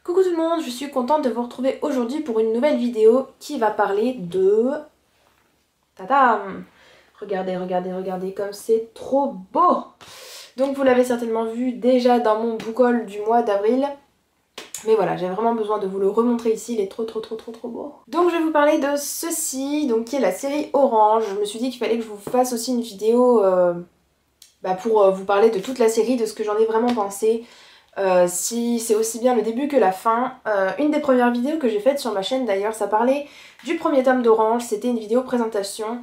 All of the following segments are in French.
Coucou tout le monde, je suis contente de vous retrouver aujourd'hui pour une nouvelle vidéo qui va parler de... Tadam! Regardez, regardez, regardez comme c'est trop beau! Donc vous l'avez certainement vu déjà dans mon book haul du mois d'avril. Mais voilà, j'ai vraiment besoin de vous le remontrer ici, il est trop beau. Donc je vais vous parler de ceci, donc qui est la série Orange. Je me suis dit qu'il fallait que je vous fasse aussi une vidéo pour vous parler de toute la série, de ce que j'en ai vraiment pensé. Si c'est aussi bien le début que la fin. Une des premières vidéos que j'ai faites sur ma chaîne d'ailleurs, ça parlait du premier tome d'Orange, c'était une vidéo présentation.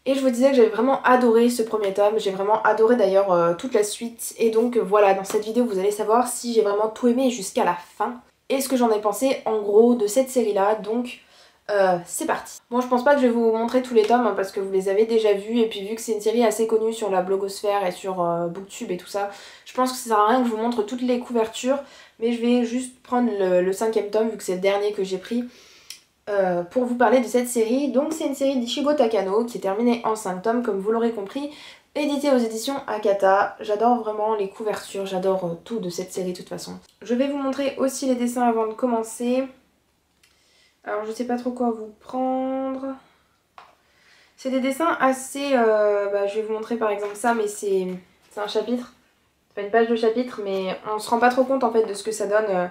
Et je vous disais que j'avais vraiment adoré ce premier tome, j'ai vraiment adoré d'ailleurs toute la suite. Et donc voilà, dans cette vidéo vous allez savoir si j'ai vraiment tout aimé jusqu'à la fin. Et ce que j'en ai pensé en gros de cette série là, donc c'est parti. Bon, je pense pas que je vais vous montrer tous les tomes hein, parce que vous les avez déjà vus, et puis vu que c'est une série assez connue sur la blogosphère et sur Booktube et tout ça, je pense que ça sert à rien que je vous montre toutes les couvertures, mais je vais juste prendre le 5e tome vu que c'est le dernier que j'ai pris pour vous parler de cette série. Donc c'est une série d'Ichigo Takano qui est terminée en 5 tomes comme vous l'aurez compris, éditée aux éditions Akata. J'adore vraiment les couvertures, j'adore tout de cette série de toute façon. Je vais vous montrer aussi les dessins avant de commencer. Alors je sais pas trop quoi vous prendre. C'est des dessins assez... je vais vous montrer par exemple ça, mais c'est un chapitre. C'est pas une page de chapitre, mais on se rend pas trop compte en fait de ce que ça donne.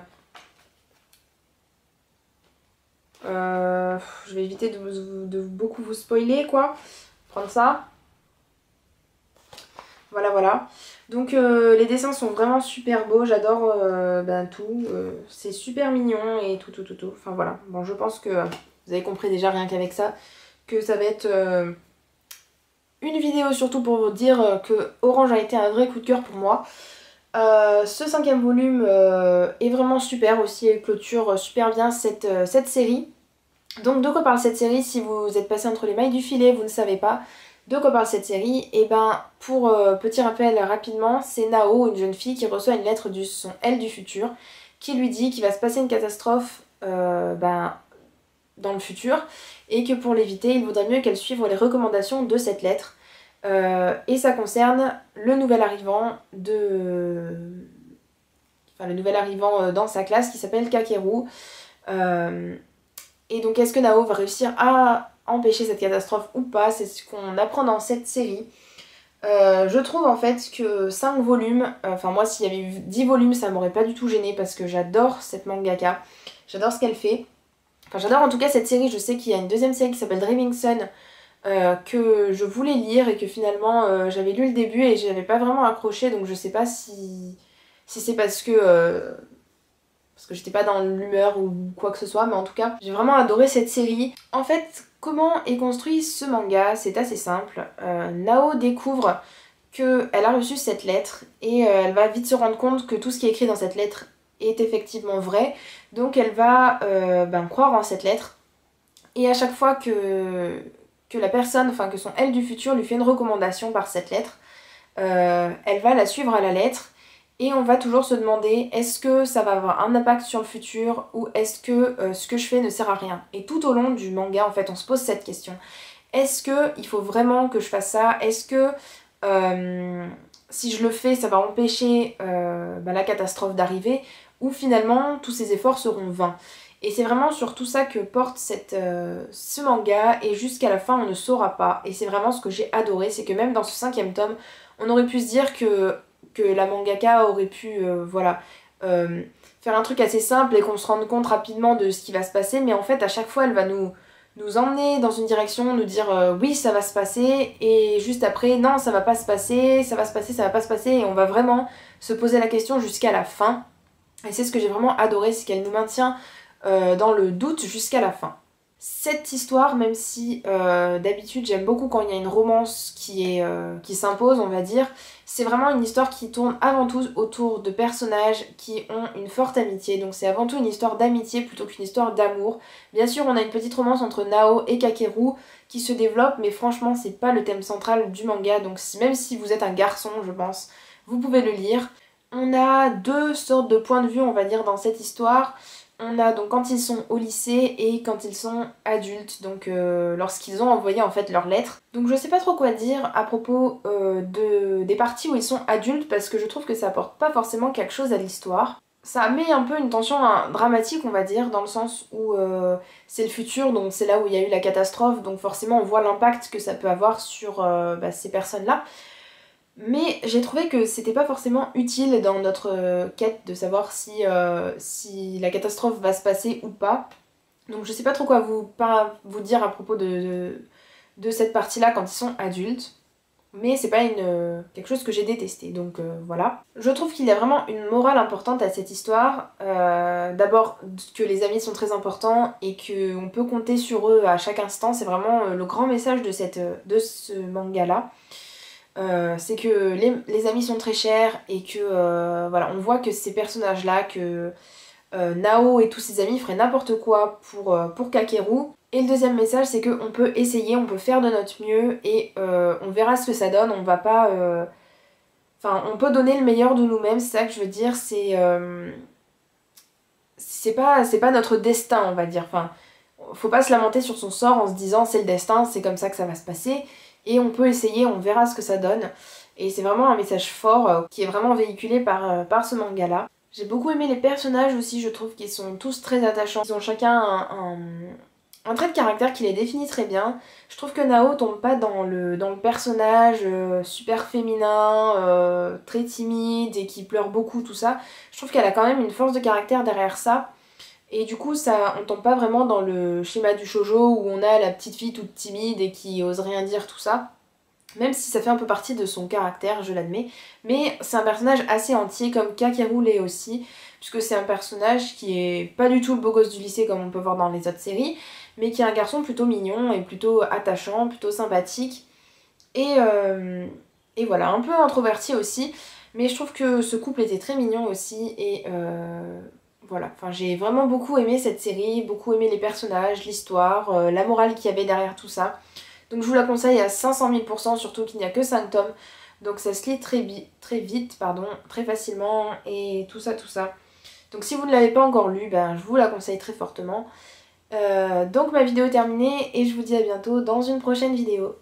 Je vais éviter de beaucoup vous spoiler quoi. Prendre ça. Voilà, voilà. Donc les dessins sont vraiment super beaux, j'adore tout. C'est super mignon et tout. Enfin voilà. Bon, je pense que vous avez compris déjà rien qu'avec ça que ça va être une vidéo surtout pour vous dire que Orange a été un vrai coup de cœur pour moi. Ce 5e volume est vraiment super aussi, et clôture super bien cette série. Donc de quoi parle cette série? Si vous êtes passé entre les mailles du filet, vous ne savez pas de quoi parle cette série. Et ben pour petit rappel rapidement, c'est Nao, une jeune fille qui reçoit une lettre de son elle du futur qui lui dit qu'il va se passer une catastrophe dans le futur et que pour l'éviter il vaudrait mieux qu'elle suive les recommandations de cette lettre. Et ça concerne le nouvel arrivant dans sa classe qui s'appelle Kakeru. Et donc est-ce que Nao va réussir à empêcher cette catastrophe ou pas? C'est ce qu'on apprend dans cette série. Je trouve en fait que 5 volumes, enfin moi s'il y avait eu 10 volumes ça m'aurait pas du tout gêné parce que j'adore cette mangaka, j'adore ce qu'elle fait. Enfin j'adore en tout cas cette série. Je sais qu'il y a une deuxième série qui s'appelle Dreaming Sun que je voulais lire et que finalement j'avais lu le début et j'avais pas vraiment accroché, donc je sais pas si c'est parce que j'étais pas dans l'humeur ou quoi que ce soit, mais en tout cas j'ai vraiment adoré cette série. En fait, comment est construit ce manga? C'est assez simple. Nao découvre qu'elle a reçu cette lettre et elle va vite se rendre compte que tout ce qui est écrit dans cette lettre est effectivement vrai, donc elle va croire en cette lettre. Et à chaque fois que la personne, enfin que son elle du futur lui fait une recommandation par cette lettre, elle va la suivre à la lettre. Et on va toujours se demander, est-ce que ça va avoir un impact sur le futur ou est-ce que ce que je fais ne sert à rien? Et tout au long du manga, en fait, on se pose cette question. Est-ce qu'il faut vraiment que je fasse ça? Est-ce que si je le fais, ça va empêcher la catastrophe d'arriver? Ou finalement, tous ces efforts seront vains? Et c'est vraiment sur tout ça que porte ce manga, et jusqu'à la fin, on ne saura pas. Et c'est vraiment ce que j'ai adoré, c'est que même dans ce 5e tome, on aurait pu se dire que la mangaka aurait pu faire un truc assez simple et qu'on se rende compte rapidement de ce qui va se passer, mais en fait à chaque fois elle va nous emmener dans une direction, nous dire oui ça va se passer, et juste après non ça va pas se passer, ça va se passer, ça va pas se passer, et on va vraiment se poser la question jusqu'à la fin. Et c'est ce que j'ai vraiment adoré, c'est qu'elle nous maintient dans le doute jusqu'à la fin. Cette histoire, même si d'habitude j'aime beaucoup quand il y a une romance qui s'impose, on va dire, c'est vraiment une histoire qui tourne avant tout autour de personnages qui ont une forte amitié. Donc c'est avant tout une histoire d'amitié plutôt qu'une histoire d'amour. Bien sûr on a une petite romance entre Nao et Kakeru qui se développe, mais franchement c'est pas le thème central du manga, donc même si vous êtes un garçon je pense, vous pouvez le lire. On a deux sortes de points de vue on va dire dans cette histoire. On a donc quand ils sont au lycée et quand ils sont adultes, donc lorsqu'ils ont envoyé en fait leurs lettres. Donc je sais pas trop quoi dire à propos des parties où ils sont adultes parce que je trouve que ça apporte pas forcément quelque chose à l'histoire. ça met un peu une tension dramatique, on va dire, dans le sens où c'est le futur, donc c'est là où il y a eu la catastrophe, donc forcément on voit l'impact que ça peut avoir sur ces personnes-là. Mais j'ai trouvé que c'était pas forcément utile dans notre quête de savoir si la catastrophe va se passer ou pas. Donc je sais pas trop quoi vous dire à propos de cette partie-là quand ils sont adultes. Mais c'est pas quelque chose que j'ai détesté, donc voilà. Je trouve qu'il y a vraiment une morale importante à cette histoire. D'abord que les amis sont très importants et qu'on peut compter sur eux à chaque instant, c'est vraiment le grand message de ce manga-là. C'est que les amis sont très chers et que voilà, on voit que ces personnages-là, que Nao et tous ses amis feraient n'importe quoi pour Kakeru. Et le deuxième message, c'est qu'on peut essayer, on peut faire de notre mieux et on verra ce que ça donne. On va pas... Enfin, on peut donner le meilleur de nous-mêmes, c'est ça que je veux dire. C'est pas notre destin, on va dire. Enfin, faut pas se lamenter sur son sort en se disant c'est le destin, c'est comme ça que ça va se passer. Et on peut essayer, on verra ce que ça donne. Et c'est vraiment un message fort qui est vraiment véhiculé par ce manga-là. J'ai beaucoup aimé les personnages aussi, je trouve qu'ils sont tous très attachants. Ils ont chacun un trait de caractère qui les définit très bien. Je trouve que Nao tombe pas dans le personnage super féminin, très timide et qui pleure beaucoup, tout ça. Je trouve qu'elle a quand même une force de caractère derrière ça. Et du coup, on tombe pas vraiment dans le schéma du shoujo où on a la petite fille toute timide et qui ose rien dire, tout ça. Même si ça fait un peu partie de son caractère, je l'admets. Mais c'est un personnage assez entier, comme Kakeru l'est aussi, puisque c'est un personnage qui est pas du tout le beau gosse du lycée comme on peut voir dans les autres séries, mais qui est un garçon plutôt mignon et plutôt attachant, plutôt sympathique. Et voilà, un peu introverti aussi. Mais je trouve que ce couple était très mignon aussi et voilà, enfin j'ai vraiment beaucoup aimé cette série, beaucoup aimé les personnages, l'histoire, la morale qu'il y avait derrière tout ça. Donc je vous la conseille à 500 000%, surtout qu'il n'y a que 5 tomes. Donc ça se lit très vite, pardon, très facilement et tout ça, tout ça. Donc si vous ne l'avez pas encore lu, ben, je vous la conseille très fortement. Donc ma vidéo est terminée et je vous dis à bientôt dans une prochaine vidéo.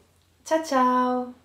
Ciao ciao!